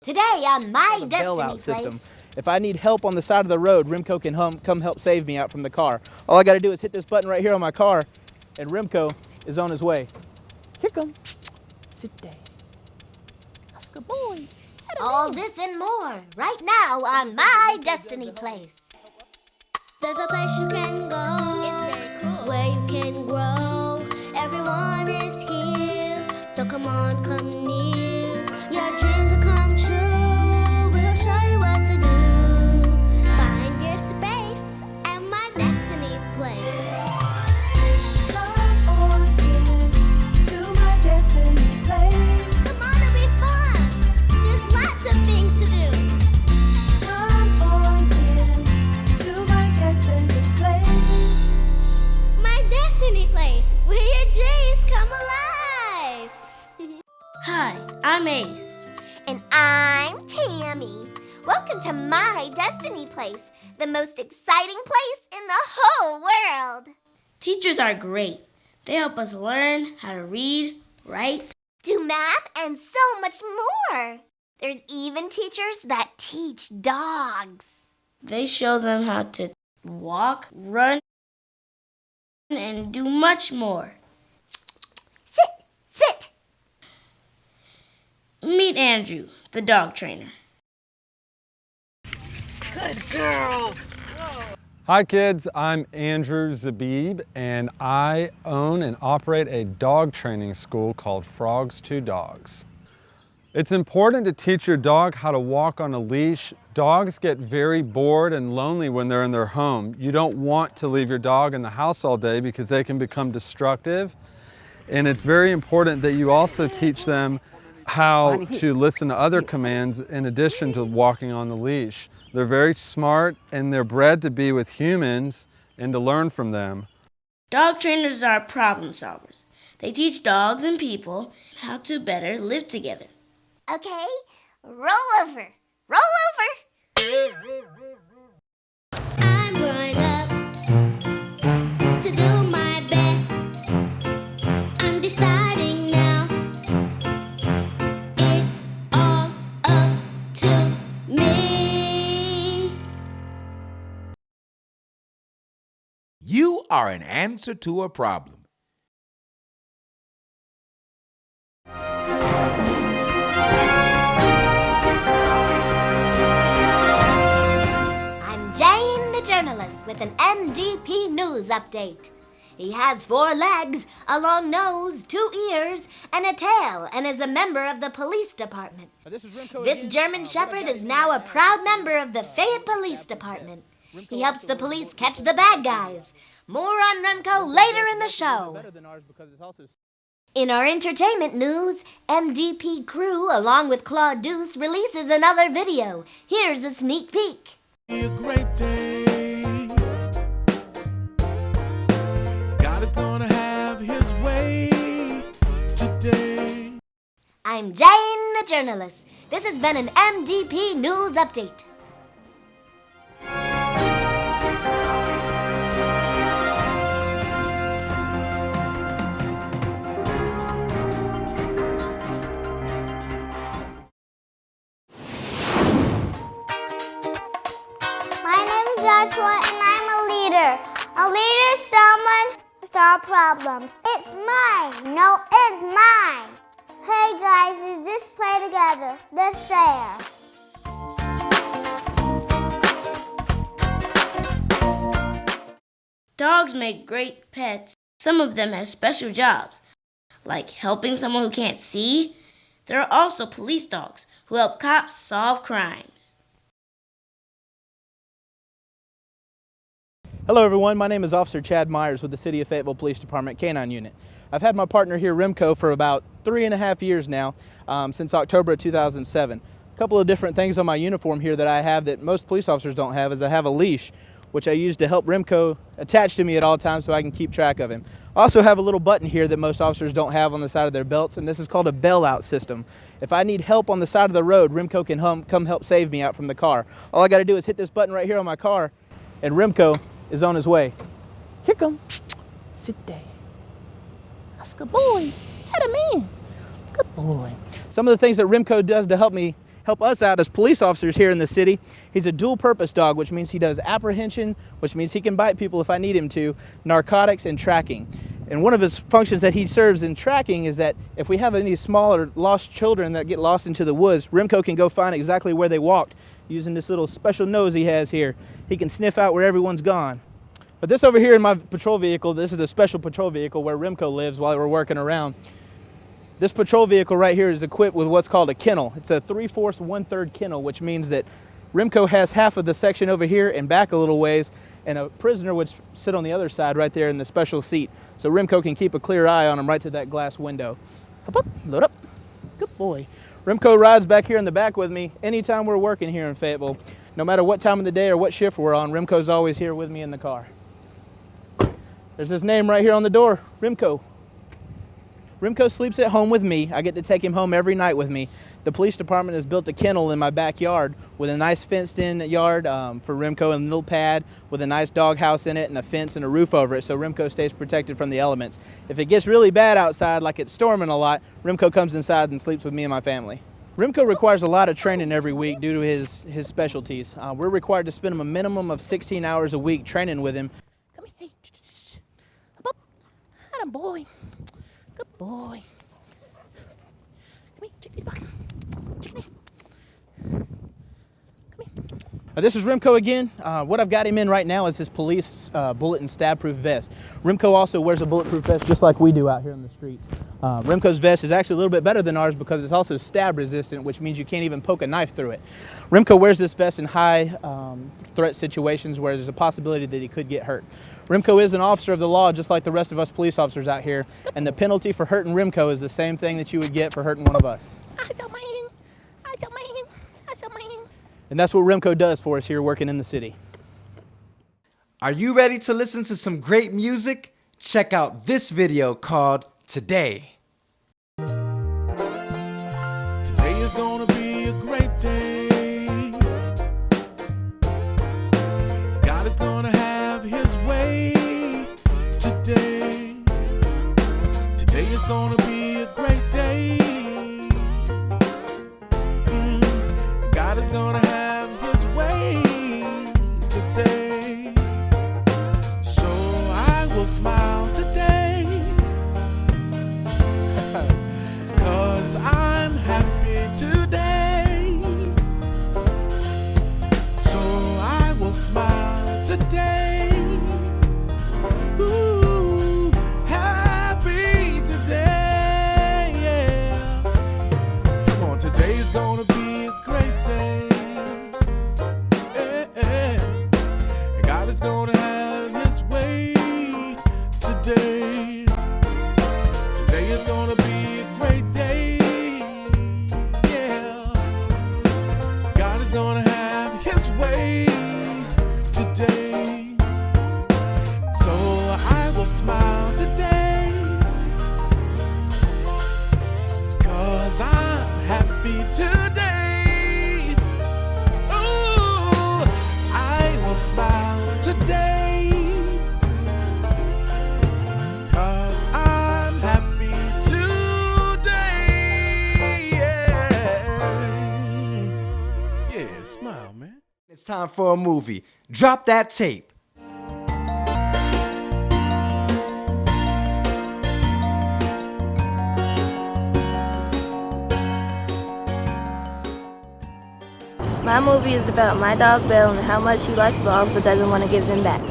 Today on My Destiny system. Place. If I need help on the side of the road, Remco can come help save me out from the car. All I gotta do is hit this button right here on my car, and Remco is on his way. Here come. Sit down. That's a good boy. All this and more right now on My Destiny Place. There's a place you can go. It's very cool. Where you can grow. Everyone is here. So come on, come near. Your dreams will come true. We'll show you what to do. Find your space at My Destiny Place. Come on in to My Destiny Place. Come on, it'll be fun. There's lots of things to do. Come on in to My Destiny Place. My Destiny Place, where your dreams come alive. Hi, I'm Ace. And I'm Tammy. Welcome to My Destiny Place, the most exciting place in the whole world. Teachers are great. They help us learn how to read, write. Do math and so much more. There's even teachers that teach dogs. They show them how to walk, run, and do much more. Sit. Meet Andrew, the dog trainer. Hi kids, I'm Andrew Zabib and I own and operate a dog training school called Frogs to Dogs. It's important to teach your dog how to walk on a leash. Dogs get very bored and lonely when they're in their home. You don't want to leave your dog in the house all day because they can become destructive. And it's very important that you also teach them how to listen to other commands in addition to walking on the leash. They're very smart and they're bred to be with humans and to learn from them. Dog trainers are problem solvers. They teach dogs and people how to better live together. Okay, roll over. Roll over. I'm growing up to do my best. I'm deciding now. It's all up to me. You are an answer to a problem. I'm Jane the journalist with an MDP news update. He has 4 legs, a long nose, 2 ears, and a tail, and is a member of the police department. This is Remco This again. German Shepherd is now a proud member of the Fayette Police Department. He helps the police catch the bad guys. More on Remco later in the show. Better than ours because it's also In our entertainment news, MDP Crew, along with Claude Deuce, releases another video. Here's a sneak peek. A great day. God is gonna have his way today. I'm Jane the journalist. This has been an MDP news update. My name is Joshua and I'm a leader. A leader is someone who solves problems. It's mine. No, it's mine. Hey guys, let's just play together. Let's share. Dogs make great pets. Some of them have special jobs, like helping someone who can't see. There are also police dogs who help cops solve crimes. Hello everyone, my name is Officer Chad Myers with the City of Fayetteville Police Department K9 Unit. I've had my partner here, Remco, for about 3.5 years now, since October of 2007. A couple of different things on my uniform here that I have that most police officers don't have is I have a leash, which I use to help Remco attach to me at all times so I can keep track of him. I also have a little button here that most officers don't have on the side of their belts, and this is called a bailout system. If I need help on the side of the road, Remco can come help save me out from the car. All I gotta do is hit this button right here on my car, and Remco is on his way. Here come. Sit down. That's a good boy. Had a man. Good boy. Some of the things that Remco does to help me help us out as police officers here in the city. He's a dual-purpose dog, which means he does apprehension, which means he can bite people if I need him to, narcotics, and tracking. And one of his functions that he serves in tracking is that if we have any small or lost children that get lost into the woods, Remco can go find exactly where they walked using this little special nose he has here. He can sniff out where everyone's gone. But this over here in my patrol vehicle, this is a special patrol vehicle where Remco lives while we're working around. This patrol vehicle right here is equipped with what's called a kennel. It's a 3/4, 1/3 kennel, which means that Remco has half of the section over here and back a little ways, and a prisoner would sit on the other side right there in the special seat. So Remco can keep a clear eye on him right through that glass window. Up, up, load up. Good boy. Remco rides back here in the back with me anytime we're working here in Fayetteville. No matter what time of the day or what shift we're on, Remco's always here with me in the car. There's his name right here on the door, Remco. Remco sleeps at home with me. I get to take him home every night with me. The police department has built a kennel in my backyard with a nice fenced-in yard for Remco, and a little pad with a nice dog house in it and a fence and a roof over it, so Remco stays protected from the elements. If it gets really bad outside, like it's storming a lot, Remco comes inside and sleeps with me and my family. Remco requires a lot of training every week due to his specialties. We're required to spend a minimum of 16 hours a week training with him. Come here, hey, up, up. Atta boy. Good boy. Come here, check these buckets. Check it. Come here. This is Remco again. What I've got him in right now is his police bullet and stab-proof vest. Remco also wears a bulletproof vest just like we do out here on the streets. Remco's vest is actually a little bit better than ours because it's also stab resistant, which means you can't even poke a knife through it. Remco wears this vest in high threat situations where there's a possibility that he could get hurt. Remco is an officer of the law just like the rest of us police officers out here, and the penalty for hurting Remco is the same thing that you would get for hurting one of us. And that's what Remco does for us here working in the city. Are you ready to listen to some great music? Check out this video called Today. Today is gonna be a great day. God is gonna have his way today. Today is gonna be a great day. God is gonna have his way today. So I will smile today. 'Cause I'm happy today. So I will smile today. Ooh, happy today, yeah. Come on, today is gonna be a great day. Yeah, yeah. And God is gonna have his way today. Today is gonna be a great day, yeah. God is gonna have his way today. So I will smile today, 'cause I'm happy today. Ooh, I will smile today, 'cause I'm happy today, yeah. Yeah, smile, man. It's time for a movie. Drop that tape. My movie is about my dog Bill and how much he likes dogs but doesn't want to give them back.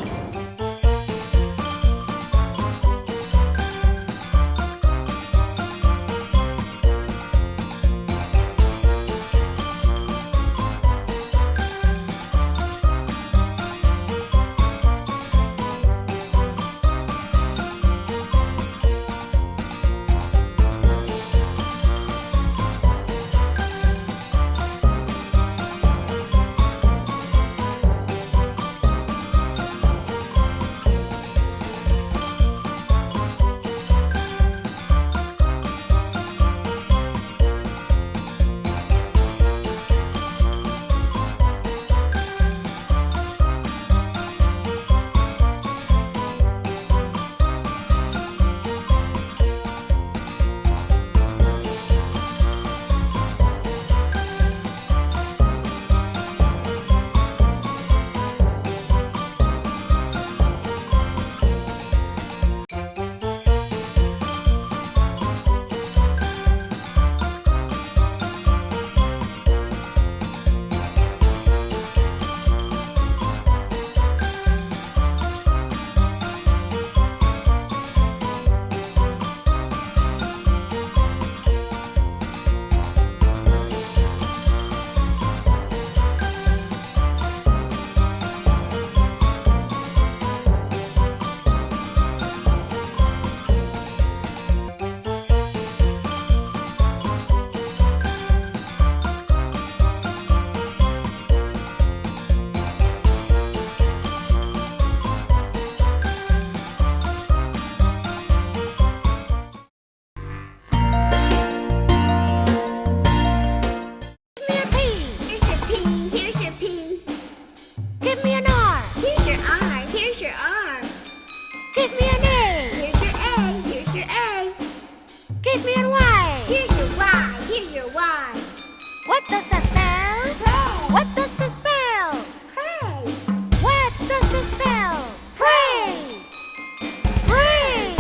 P, here's your P. Give me an R. Here's your R, here's your R. Give me an A. Here's your A, here's your A. Give me an Y. Here's your Y, here's your Y. What does that spell? Pray. What does that spell? Pray. What does that spell? Pray. Pray.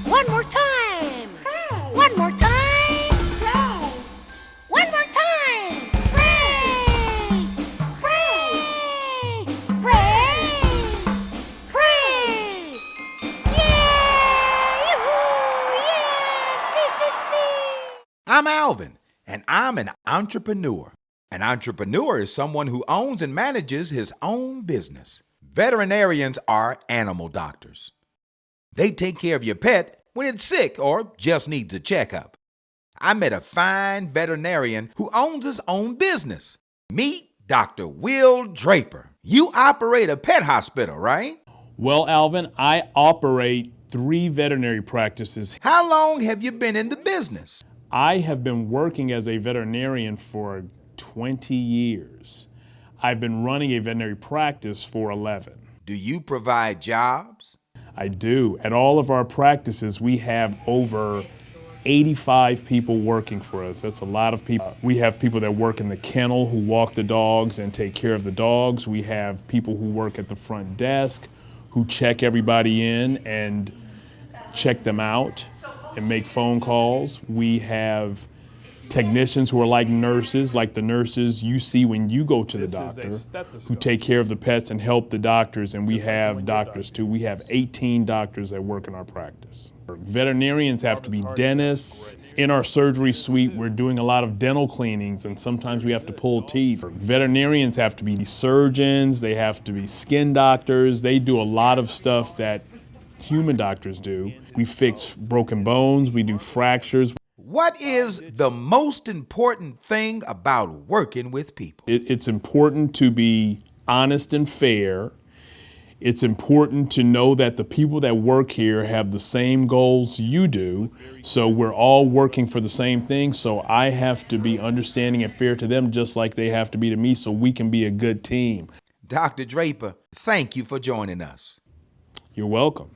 One more time. Pray. One more time. Pray. One more time. Pray. Pray. Pray. Pray. Yay! Yoo-hoo! Yeah! See. I'm Alvin, and I'm an entrepreneur. An entrepreneur is someone who owns and manages his own business. Veterinarians are animal doctors. They take care of your pet when it's sick or just needs a checkup. I met a fine veterinarian who owns his own business. Meet Dr. Will Draper. You operate a pet hospital, right? Well, Alvin, I operate 3 veterinary practices. How long have you been in the business? I have been working as a veterinarian for 20 years. I've been running a veterinary practice for 11. Do you provide jobs? I do. At all of our practices, we have over 85 people working for us. That's a lot of people. We have people that work in the kennel who walk the dogs and take care of the dogs. We have people who work at the front desk who check everybody in and check them out and make phone calls. We have technicians who are like nurses, like the nurses you see when you go to the doctor, who take care of the pets and help the doctors, and we have doctors too. We have 18 doctors that work in our practice. Veterinarians have to be dentists. In our surgery suite, we're doing a lot of dental cleanings, and sometimes we have to pull teeth. Veterinarians have to be surgeons, they have to be skin doctors. They do a lot of stuff that human doctors do. We fix broken bones, we do fractures. What is the most important thing about working with people? It's important to be honest and fair. It's important to know that the people that work here have the same goals you do, so we're all working for the same thing, so I have to be understanding and fair to them just like they have to be to me, so we can be a good team. Dr. Draper, thank you for joining us. You're welcome.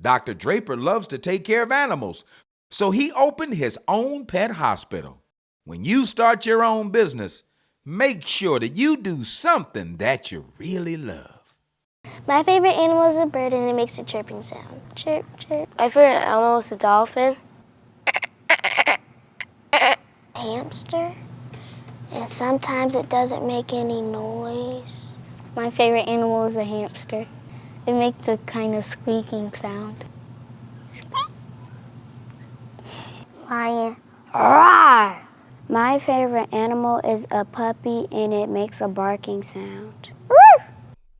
Dr. Draper loves to take care of animals, so he opened his own pet hospital. When you start your own business, make sure that you do something that you really love. My favorite animal is a bird, and it makes a chirping sound. Chirp, chirp. My favorite animal is a dolphin. Hamster, and sometimes it doesn't make any noise. My favorite animal is a hamster. It makes a kind of squeaking sound. Squeak. Lion. Roar! My favorite animal is a puppy, and it makes a barking sound.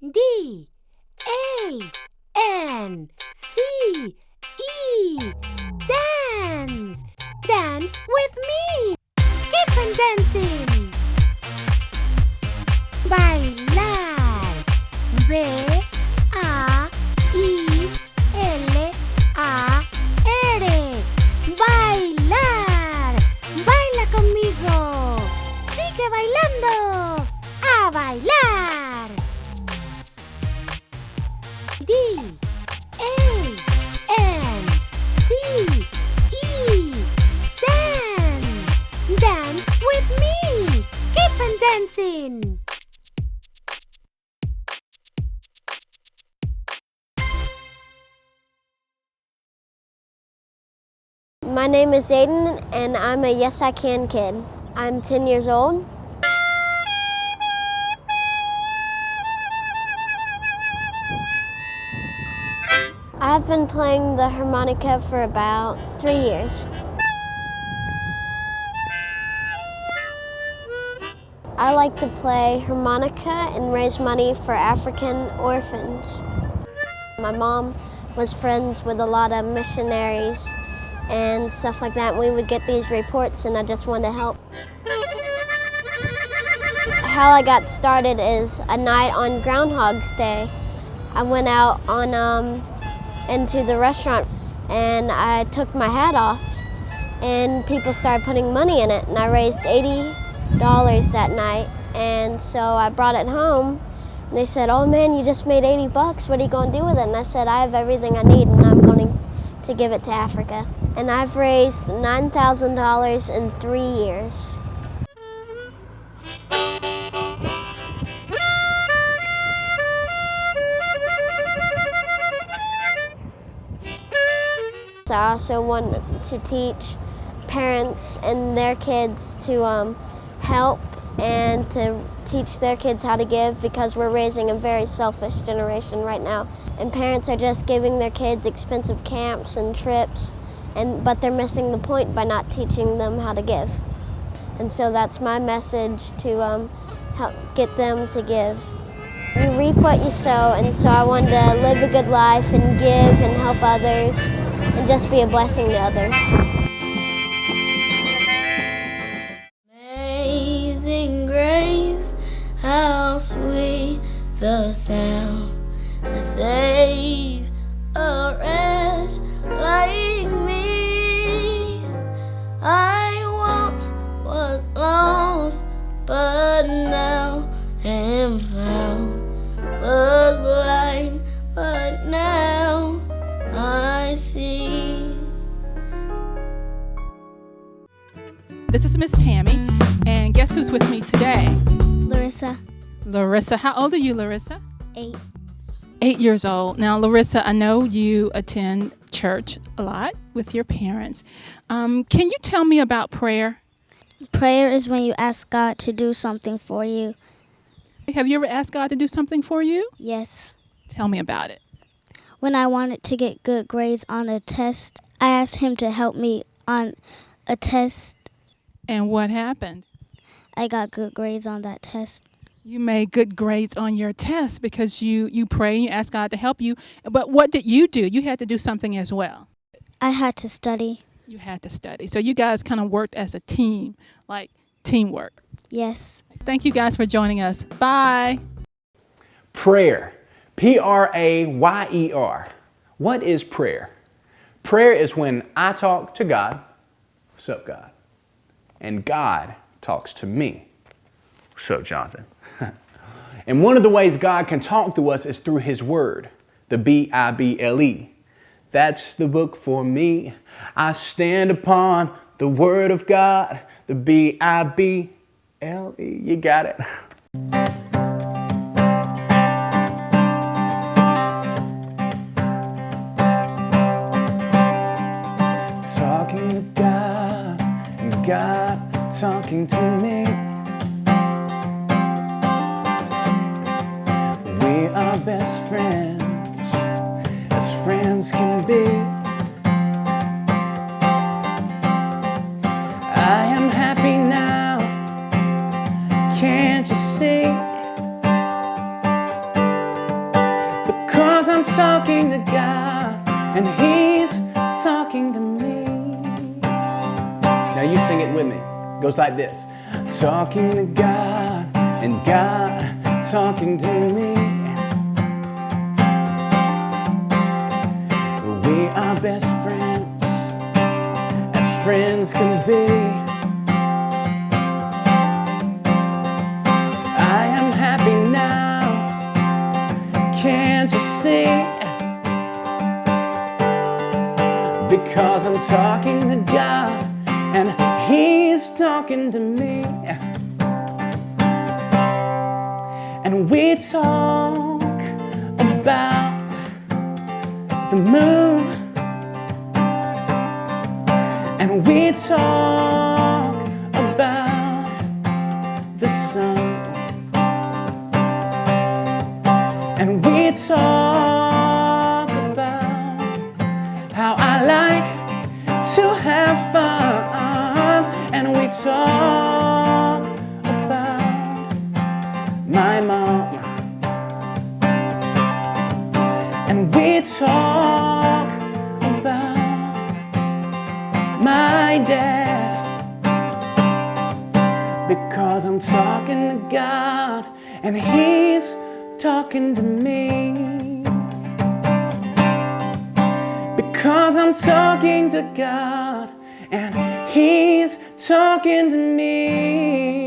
D A N C E. Dance! Dance with me! Keep on dancing! Bailar. B-A-I-L-A-R. Bailar. Baila conmigo. Sigue bailando. A bailar. D-A-N-C-E. Dance. Dance with me. Keep on dancing. My name is Aiden, and I'm a Yes I Can kid. I'm 10 years old. I've been playing the harmonica for about 3 years. I like to play harmonica and raise money for African orphans. My mom was friends with a lot of missionaries and stuff like that. We would get these reports, and I just wanted to help. How I got started is a night on Groundhog's Day. I went out into the restaurant, and I took my hat off, and people started putting money in it, and I raised $80 that night, And so I brought it home. And they said, "Oh man, you just made 80 bucks. What are you going to do with it?" And I said, "I have everything I need, and I'm going to give it to Africa." And I've raised $9,000 in 3 years. I also want to teach parents and their kids to help and to teach their kids how to give, because we're raising a very selfish generation right now. And parents are just giving their kids expensive camps and trips, but they're missing the point by not teaching them how to give. And so that's my message, to help get them to give. You reap what you sow, and so I wanted to live a good life and give and help others and just be a blessing to others. Amazing grace, how sweet the sound that saved a wretch like me. I once was lost, but now am found. Was blind, but now I see. This is Miss Tammy, and guess who's with me today? Larissa. Larissa, how old are you, Larissa? 8. 8 years old. Now, Larissa, I know you attend church a lot with your parents. Can you tell me about prayer? Prayer is when you ask God to do something for you. Have you ever asked God to do something for you? Yes. Tell me about it. When I wanted to get good grades on a test, I asked Him to help me on a test. And what happened? I got good grades on that test. You made good grades on your test because you pray and you ask God to help you. But what did you do? You had to do something as well. I had to study. You had to study. So you guys kind of worked as a team, like teamwork. Yes. Thank you guys for joining us. Bye. Prayer. Prayer. What is prayer? Prayer is when I talk to God. What's up, God? And God talks to me. What's up, Jonathan? And one of the ways God can talk to us is through His Word, the Bible. That's the book for me. I stand upon the Word of God, the Bible. You got it. Talking to God, and God talking to me. We are best friends, as friends can be. I am happy now, can't you see? Because I'm talking to God, and He's talking to me. Now you sing it with me. It goes like this. Talking to God, and God talking to me. We are best friends, as friends can be. I am happy now, can't you see? Because I'm talking to God, and He's talking to me. And we talk about the moon, and we talk about the sun, and we talk about how I like to have fun, and we talk about my mom, and we talk about my dad. Because I'm talking to God, and He's talking to me. Because I'm talking to God, and He's talking to me.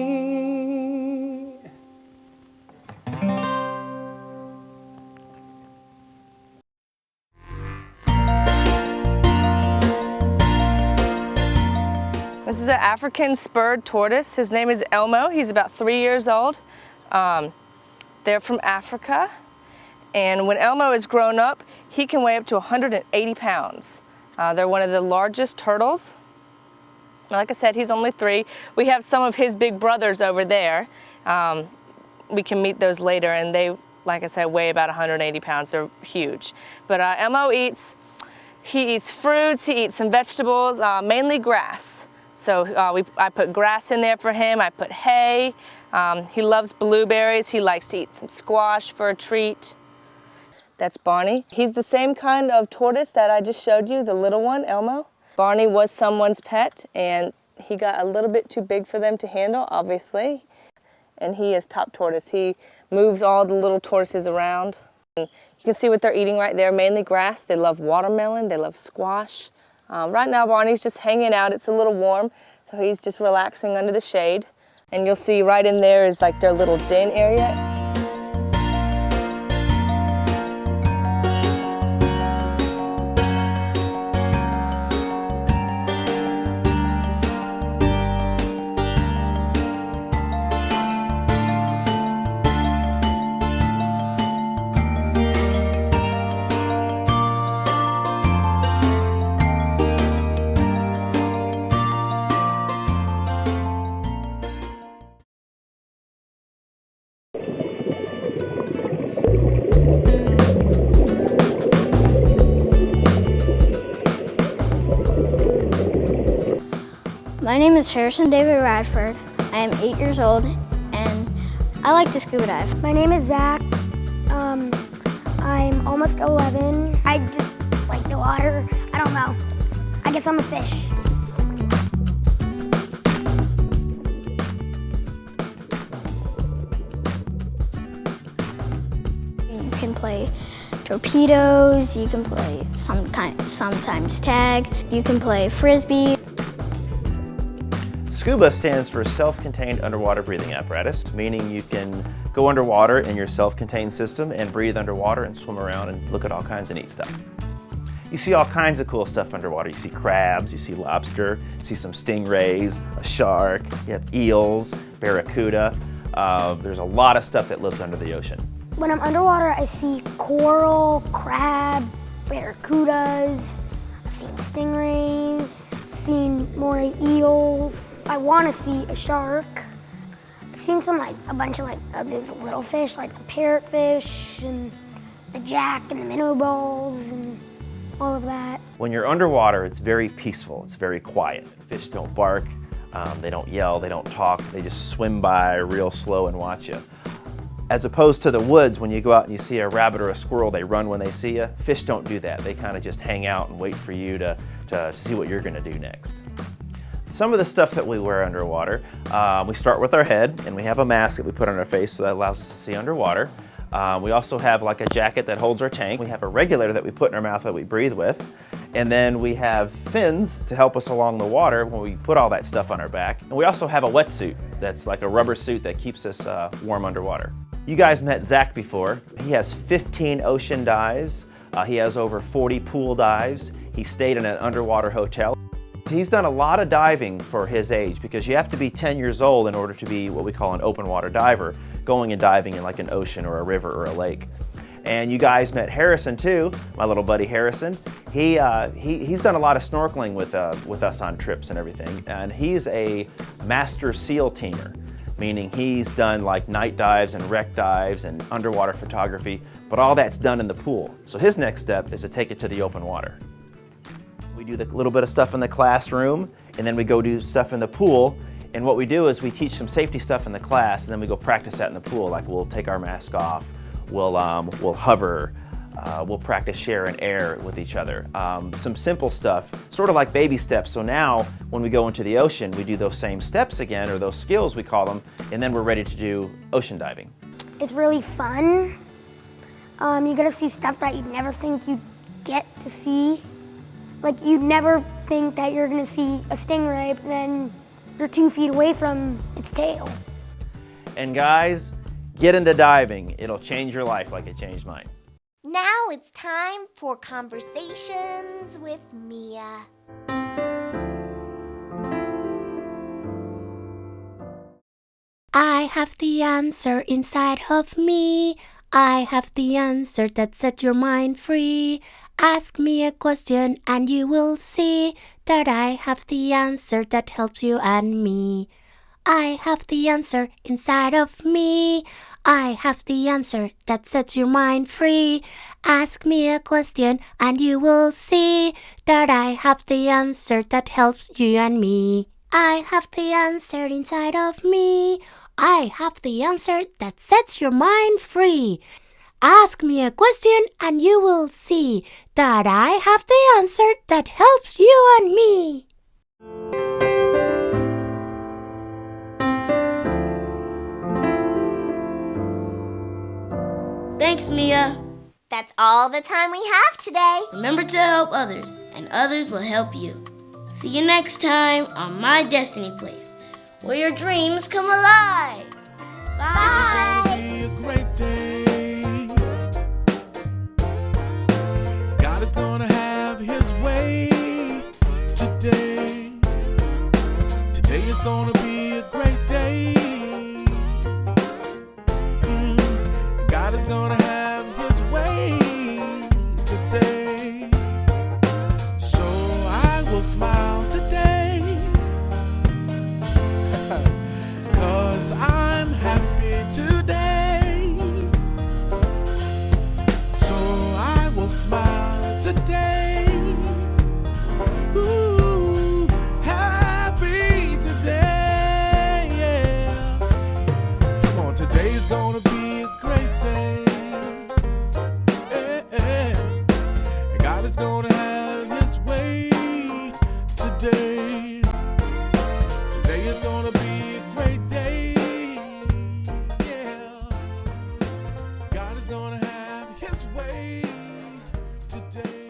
This is an African spurred tortoise. His name is Elmo. He's about 3 years old. They're from Africa. And when Elmo is grown up, he can weigh up to 180 pounds. They're one of the largest turtles. Like I said, he's only 3. We have some of his big brothers over there. We can meet those later, and they, like I said, weigh about 180 pounds. They're huge. But Elmo eats fruits, he eats some vegetables, mainly grass. So I put grass in there for him, I put hay. He loves blueberries, he likes to eat some squash for a treat. That's Barney. He's the same kind of tortoise that I just showed you, the little one, Elmo. Barney was someone's pet, and he got a little bit too big for them to handle, obviously. And he is top tortoise. He moves all the little tortoises around. And you can see what they're eating right there, mainly grass. They love watermelon, they love squash. Right now, Barney's just hanging out. It's a little warm, so he's just relaxing under the shade. And you'll see right in there is like their little den area. My name is Harrison David Radford. I am 8 years old and I like to scuba dive. My name is Zach. I'm almost 11. I just like the water. I don't know. I guess I'm a fish. You can play torpedoes, you can play sometimes tag, you can play frisbee. Scuba stands for self-contained underwater breathing apparatus, meaning you can go underwater in your self-contained system and breathe underwater and swim around and look at all kinds of neat stuff. You see all kinds of cool stuff underwater. You see crabs, you see lobster, you see some stingrays, a shark, you have eels, barracuda. There's a lot of stuff that lives under the ocean. When I'm underwater, I see coral, crab, barracudas. I've seen stingrays, I've seen moray eels. I want to see a shark. I've seen a bunch of those little fish, like the parrotfish and the jack and the minnow balls and all of that. When you're underwater, it's very peaceful, it's very quiet. Fish don't bark, they don't yell, they don't talk, they just swim by real slow and watch you. As opposed to the woods, when you go out and you see a rabbit or a squirrel, they run when they see you. Fish don't do that. They kind of just hang out and wait for you to see what you're gonna do next. Some of the stuff that we wear underwater, we start with our head, and we have a mask that we put on our face so that allows us to see underwater. We also have like a jacket that holds our tank. We have a regulator that we put in our mouth that we breathe with. And then we have fins to help us along the water when we put all that stuff on our back. And we also have a wetsuit that's like a rubber suit that keeps us warm underwater. You guys met Zach before. He has 15 ocean dives. He has over 40 pool dives. He stayed in an underwater hotel. He's done a lot of diving for his age because you have to be 10 years old in order to be what we call an open water diver, going and diving in like an ocean or a river or a lake. And you guys met Harrison too, my little buddy Harrison. He's done a lot of snorkeling with us on trips and everything. And he's a master SEAL teamer, meaning he's done like night dives and wreck dives and underwater photography, but all that's done in the pool. So his next step is to take it to the open water. We do the little bit of stuff in the classroom, and then we go do stuff in the pool. And what we do is we teach some safety stuff in the class, and then we go practice that in the pool. Like we'll take our mask off, we'll hover, we'll practice share and air with each other. Some simple stuff, sort of like baby steps. So now when we go into the ocean, we do those same steps again, or those skills we call them, and then we're ready to do ocean diving. It's really fun. You get to see stuff that you'd never think you'd get to see. Like you'd never think that you're gonna see a stingray, but then you're 2 feet away from its tail. And guys, get into diving. It'll change your life like it changed mine. Now it's time for Conversations with Mia. I have the answer inside of me. I have the answer that sets your mind free. Ask me a question and you will see that I have the answer that helps you and me. I have the answer inside of me. I have the answer that sets your mind free. Ask me a question and you will see that I have the answer that helps you and me. I have the answer inside of me. I have the answer that sets your mind free. Ask me a question and you will see that I have the answer that helps you and me. Thanks, Mia. That's all the time we have today. Remember to help others, and others will help you. See you next time on My Destiny Place, where your dreams come alive. Bye. It's gonna be a great day. God is gonna have his way today. Today is gonna be a great day. God is gonna have his way today. So I will smile today, 'cause I'm happy today. So I will smile today. Ooh, happy today, yeah. Come on, today's gonna be a great day. And God is gonna have his way today. Today is gonna be a great day. Yeah. God is gonna have his way today.